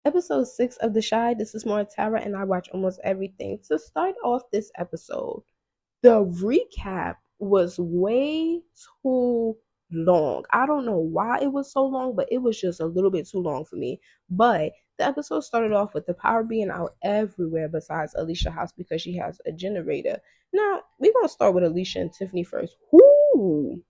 Episode 6 of The Shy. This is Moreofterra, and I watch almost everything. To start off this episode, the recap was way too long. I don't know why it was so long, but it was just a little bit too long for me. But the episode started off with the power being out everywhere besides Alicia's house because she has a generator. Now, we're going to start with Alicia and Tiffany first. Whoo!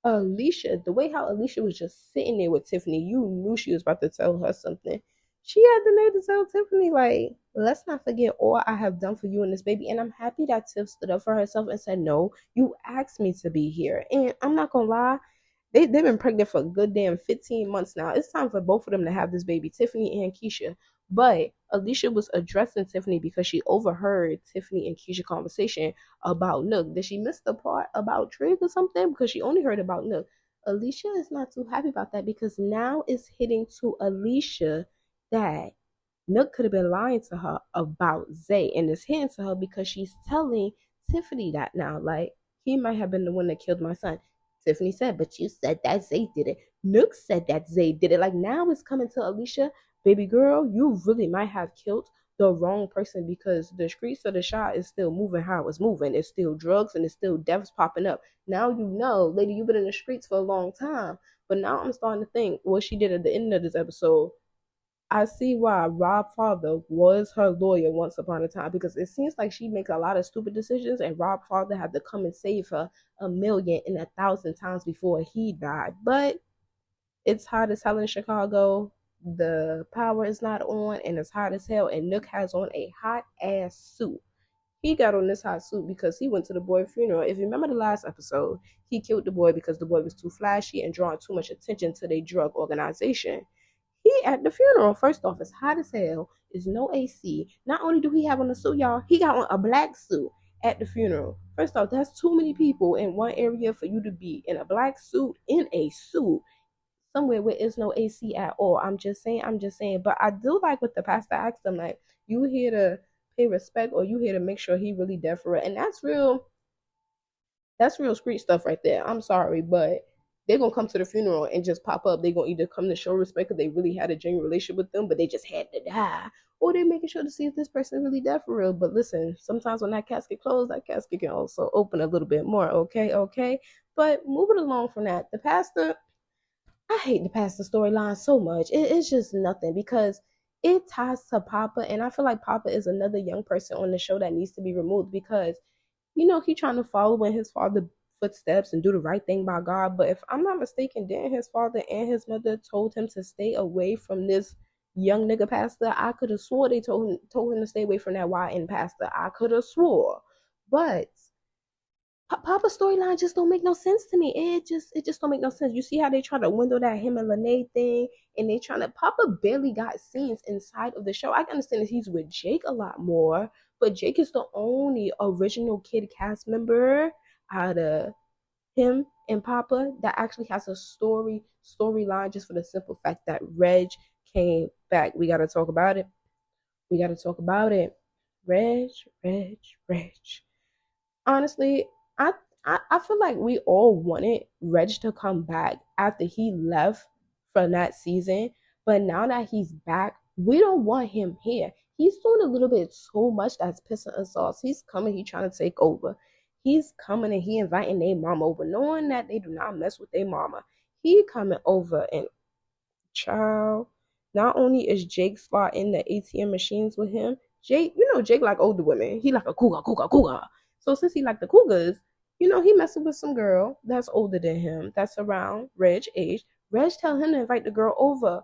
Alicia, the way how Alicia was just sitting there with Tiffany, you knew she was about to tell her something. She had the nerve to tell Tiffany, like, let's not forget all I have done for you and this baby. And I'm happy that Tiff stood up for herself and said, no, you asked me to be here. And I'm not going to lie, they've been pregnant for a good damn 15 months now. It's time for both of them to have this baby, Tiffany and Keisha. But Alicia was addressing Tiffany because she overheard Tiffany and Keisha conversation about Nook. Did she miss the part about Trig or something? Because she only heard about Nook. Alicia is not too happy about that because now it's hitting to Alicia that Nook could have been lying to her about Zay, and it's hitting to her because she's telling Tiffany that now. Like, he might have been the one that killed my son. Tiffany said, but you said that Zay did it. Nook said that Zay did it. Like, now it's coming to Alicia, baby girl, you really might have killed the wrong person because the streets of the shot is still moving how it's moving. It's still drugs and it's still deaths popping up. Now you know, lady, you've been in the streets for a long time. But now I'm starting to think what she did at the end of this episode. I see why Rob Father was her lawyer once upon a time because it seems like she makes a lot of stupid decisions and Rob Father had to come and save her a million and 1,000 times before he died. But it's hot as hell in Chicago. The power is not on and it's hot as hell. And Nook has on a hot ass suit. He got on this hot suit because he went to the boy's funeral. If you remember the last episode, he killed the boy because the boy was too flashy and drawing too much attention to their drug organization. He at the funeral, first off, it's hot as hell. It's no AC. Not only do he have on a suit, y'all, he got on a black suit at the funeral. First off, that's too many people in one area for you to be in a black suit, in a suit, somewhere where there's no AC at all. I'm just saying. But I do like what the pastor asked him, like, you here to pay respect or you here to make sure he really dead for it. And that's real street stuff right there. I'm sorry, but they're gonna come to the funeral and just pop up. They're gonna either come to show respect because they really had a genuine relationship with them, but they just had to die. Or they're making sure to see if this person really dead for real. But listen, sometimes when that casket closed, that casket can also open a little bit more. Okay. But moving along from that, the pastor, I hate the pastor storyline so much. It's just nothing because it ties to Papa, and I feel like Papa is another young person on the show that needs to be removed because he trying to follow in his father's footsteps and do the right thing by God. But if I'm not mistaken, didn't his father and his mother told him to stay away from this young nigga pastor? I could have swore they told him to stay away from that YN pastor. I could have swore. But Papa's storyline just don't make no sense to me. It just don't make no sense. You see how they try to window that him and Lene thing, and they trying to Papa barely got scenes inside of the show. I can understand that he's with Jake a lot more, but Jake is the only original kid cast member out of him and Papa that actually has a storyline just for the simple fact that Reg came back. We gotta talk about it. We gotta talk about it. Reg, Reg, Reg. Honestly, I, I feel like we all wanted Reg to come back after he left from that season, but now that he's back, we don't want him here. He's doing a little bit too much that's pissing us off. He's coming, he trying to take over. He's coming and he inviting their mama over, knowing that they do not mess with their mama. He coming over and child. Not only is Jake slot in the ATM machines with him, Jake like older women. He like a cougar. So since he like the cougars, he messing with some girl that's older than him, that's around Reg's age. Reg tell him to invite the girl over.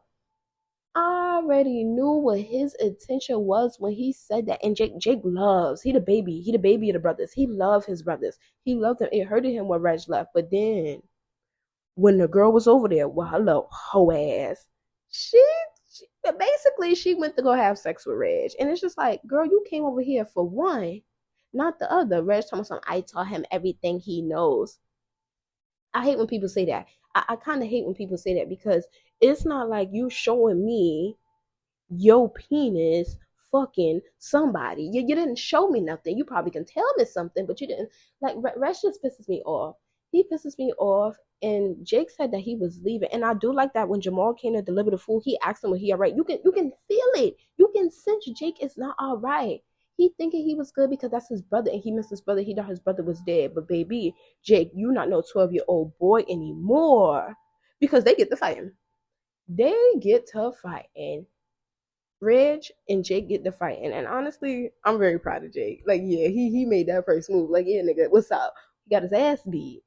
I already knew what his intention was when he said that. And Jake loves, he the baby of the brothers. He loved his brothers. He loved them. It hurted him when Reg left. But then when the girl was over there with her little hoe ass, she basically she went to go have sex with Reg. And it's just like, girl, you came over here for one, not the other. Reg told me something. I taught him everything he knows. I hate when people say that. I kind of hate when people say that because it's not like you showing me your penis fucking somebody. You didn't show me nothing. You probably can tell me something, but you didn't. Like, Reg just pisses me off. He pisses me off. And Jake said that he was leaving, and I do like that when Jamal came to deliver the food, he asked him was he all right. You can feel it. You can sense Jake is not all right. He thinking he was good because that's his brother, and he missed his brother. He thought his brother was dead, but baby, Jake, you not no 12-year-old boy anymore. Because they get to fighting. They get to fighting. Reg and Jake get to fighting, and honestly, I'm very proud of Jake. Like, yeah, he made that first move. Like, yeah, nigga, what's up? He got his ass beat,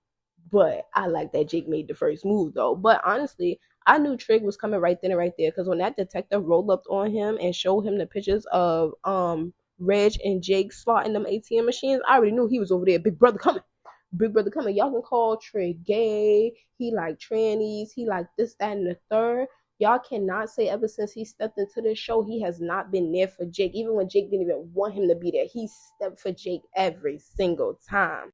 but I like that Jake made the first move though. But honestly, I knew Trig was coming right then and right there because when that detective rolled up on him and showed him the pictures of Reg and Jake slotting them ATM machines, I already knew he was over there. Big brother coming. Big brother coming. Y'all can call Trig gay. He like trannies. He like this, that, and the third. Y'all cannot say ever since he stepped into this show, he has not been there for Jake. Even when Jake didn't even want him to be there, he stepped for Jake every single time.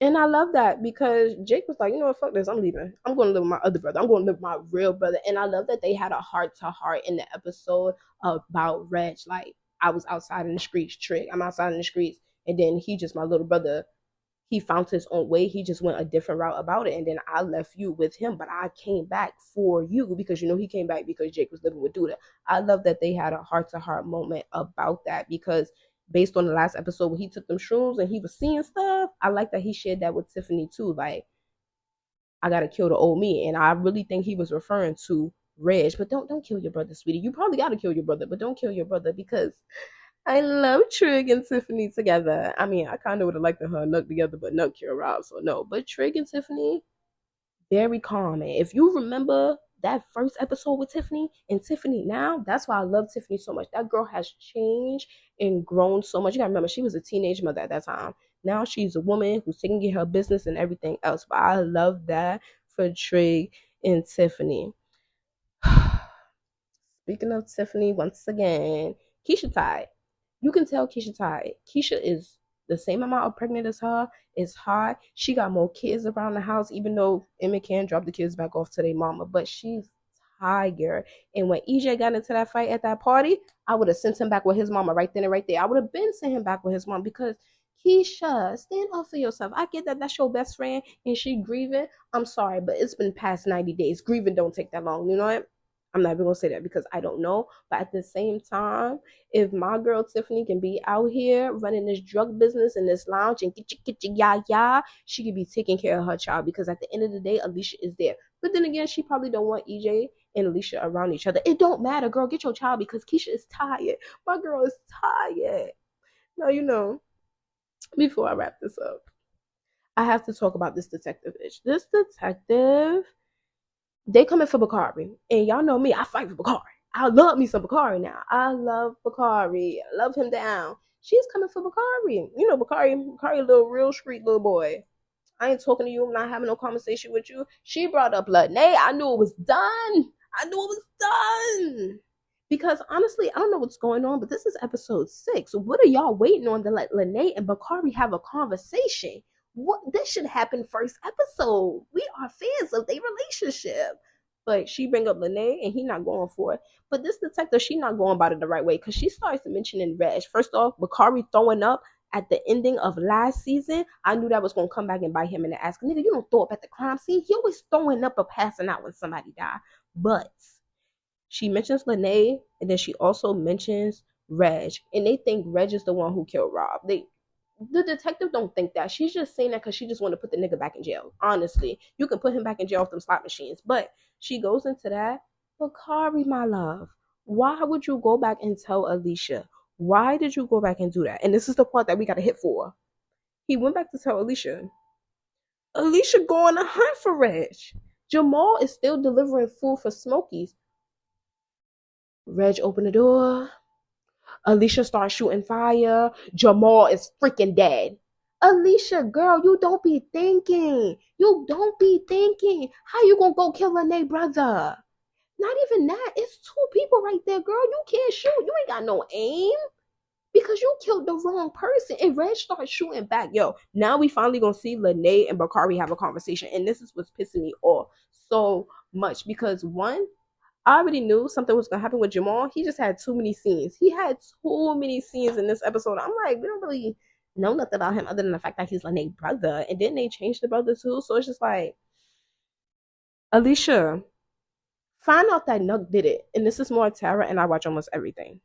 And I love that because Jake was like, you know what, fuck this, I'm leaving. I'm going to live with my other brother. I'm going to live with my real brother. And I love that they had a heart to heart in the episode about Reg. Like, I was outside in the streets, Trick. I'm outside in the streets. And then he just, my little brother, he found his own way. He just went a different route about it. And then I left you with him, but I came back for you because, you know, he came back because Jake was living with Duda. I love that they had a heart to heart moment about that because based on the last episode where he took them shrooms and he was seeing stuff, I like that he shared that with Tiffany too. Like, I gotta kill the old me. And I really think he was referring to Reg. But don't kill your brother, sweetie. You probably gotta kill your brother, but don't kill your brother because I love Trig and Tiffany together. I mean, I kind of would have liked her Nuck together, but Nuck killed Rob, so no. But Trig and Tiffany, very calm. And if you remember that first episode with Tiffany and Tiffany now, that's why I love Tiffany so much. That girl has changed and grown so much. You gotta remember, she was a teenage mother at that time. Now she's a woman who's taking care of her business and everything else. But I love that for Trig and Tiffany. Speaking of Tiffany, once again, Keisha tied. You can tell Keisha tired. Keisha is the same amount of pregnant as her. It's hot. She got more kids around the house, even though Emma can drop the kids back off to their mama. But she's tired. And when EJ got into that fight at that party, I would have sent him back with his mama right then and right there. I would have been sent him back with his mom because Keisha, stand up for yourself. I get that that's your best friend and she grieving. I'm sorry, but it's been past 90 days. Grieving don't take that long. You know what? I'm not even gonna say that because I don't know. But at the same time, if my girl Tiffany can be out here running this drug business in this lounge and get your ya, she could be taking care of her child because at the end of the day, Alicia is there. But then again, she probably don't want EJ and Alicia around each other. It don't matter, girl. Get your child because Keisha is tired. My girl is tired. Now, you know, before I wrap this up, I have to talk about this detective bitch. This detective, they coming for Bakari. And y'all know me, I fight for Bakari. I love me some Bakari now. I love Bakari. I love him down. She's coming for Bakari. You know, Bakari a little real street little boy. I ain't talking to you. I'm not having no conversation with you. She brought up Lene. I knew it was done. I knew it was done. Because honestly, I don't know what's going on, but this is episode 6. What are y'all waiting on to let Lene and Bakari have a conversation? What this should happen first episode. We are fans of their relationship. But she bring up Lene and he not going for it. But this detective, she not going about it the right way because she starts mentioning Reg. First off, Bakari throwing up at the ending of last season. I knew that was gonna come back and bite him in the ass. Nigga, you don't throw up at the crime scene. He always throwing up or passing out when somebody die. But she mentions Lene and then she also mentions Reg. And they think Reg is the one who killed Rob. The detective don't think that. She's just saying that because she just want to put the nigga back in jail. Honestly, you can put him back in jail with them slot machines. But she goes into that. Bakari, my love, why would you go back and tell Alicia? Why did you go back and do that? And this is the part that we got to hit for. He went back to tell Alicia. Alicia going to hunt for Reg. Jamal is still delivering food for Smokies. Reg opened the door. Alicia starts shooting fire. Jamal is freaking dead. Alicia, girl, you don't be thinking. You don't be thinking. How you gonna go kill Lene brother? Not even that. It's 2 people right there, girl. You can't shoot. You ain't got no aim. Because you killed the wrong person. And Reg starts shooting back. Yo, now we finally gonna see Lene and Bakari have a conversation. And this is what's pissing me off so much. Because one, I already knew something was gonna happen with Jamal. He just had too many scenes. He had too many scenes in this episode. I'm like, we don't really know nothing about him other than the fact that he's like a brother. And then they changed the brother too. So it's just like, Alicia, find out that Nuck did it. And this is more Tara, and I watch almost everything.